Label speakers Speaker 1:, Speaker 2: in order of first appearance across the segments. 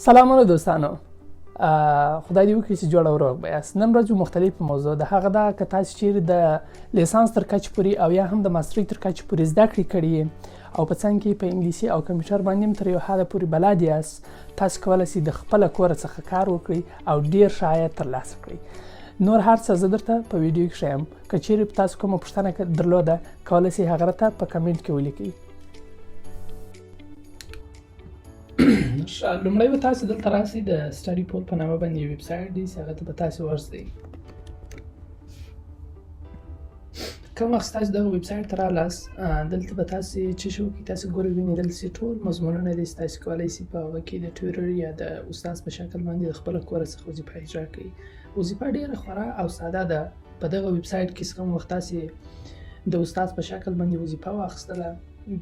Speaker 1: سلامونه دوستانو، خدای دې وکړي چې جوړ او روغ به یاست. نن ورځ یو مختلف موضوع د هغه ده که تاسو چیرې د لیسانس تر کچې پورې او یا هم د ماسترۍ تر کچې پورې زده کړې کړي او په څنګ کې په انګلیسي او کمپیوټر باندې هم تر یو حده پورې بلد یاست، تاسو کولی شئ د خپله کوره څخه کار وکړئ او ډېر ښه عاید ترلاسه کړئ. نور هر څه زه درته په ویډیو کې ښیم. که چیرې په تاسو کومه پوښتنه درلوده کولی شئ هغه راته په کمنټ کې ولیکئ. لومړی به تاسو دلته راسئ، د سټډي پول په نامه باندې یو ویبسایټ دی چې هغه ته به تاسو ورسئ. کوم وخت تاسو دغه ویبسایټ ته رالاست، دلته به تاسو څه شی وکړئ، تاسو ګورئ وینئ دلته چې ټول مضمونونه دي چې تاسو کولی شئ په هغه کې د ټویټر یا د استاد په شکل باندې د خپله کوره څخه وظیفه اجرا کړئ. وظیفه ډېره خورا او ساده ده. په دغه ویبسایټ کې څه کوم وخت تاسو د استاد په شکل باندې وظیفه واخیستله،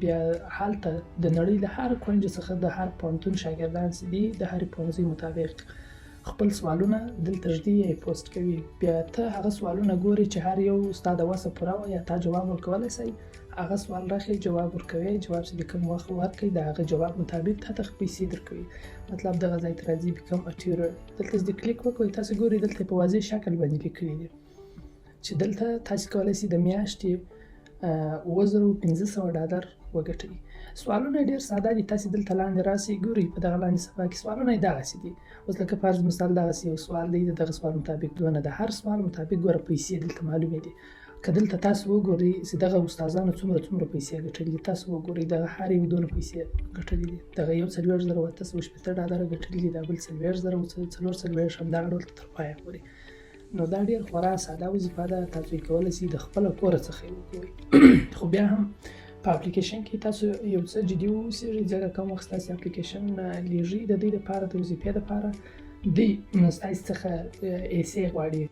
Speaker 1: بیا هلته د نړۍ له هر کونج څخه د هر پوهنتون شاګردان چې دي د هرې پوهنځۍ مطابق خپل سوالونه دلته ږدي یا پوسټ کوي. بیا ته هغه سوالونه ګورې چې هر یو ستا د وسه پوره وه یا تا جواب ورکولی شئ، هغه سوال راخلئ، جواب ورکوئ. جواب چې د کوم وخت ورکوئ د هغه جواب مطابق تا ته پیسې درکوي. مطلب دغه ځای ته راځي بیکم ا ټیورر. دلته چې کلیک وکړئ تاسو ګورئ دلته په واضح شکل باندې لیکلي دي چې دلته تاسو کولی شئ د میاشتې 7500 ډالر وګټئ. سوالونه ډېر ساده دي. تاسو دلته لاندې راسئ، ګورئ په دغه لاندې صفحه کې سوالونه یې دغسې دي. اوس لکه فرض مثال دغسې یو سوال دی، د دغه سوال مطابق دونه د هر سوال مطابق ګوره پیسې دلته معلومې دي. که دلته تاسو وګورئ چې دغه استادانو څومره پیسې ګټلي دي، تاسو وګورئ دغه هر یو دونه پیسې ګټلي دي. دغه یو 40,860 ډالره ګټلي دي، دا بل 40,440 همدغه ډول تر پایه پورې. نو دا ډېر خورا ساده وظیفه ده، تاسو یې کولی شئ د خپله کوره څخه یې وګورئ. خو بیا هم په اپلیکیشن کې تاسو یو څه جدي واوسئ، ځکه کوم وخت ستاسې اپلیکیشن لیږي د دوی دپاره د وظیفې دپاره دوی ستاسې څخه ایسې غواړي.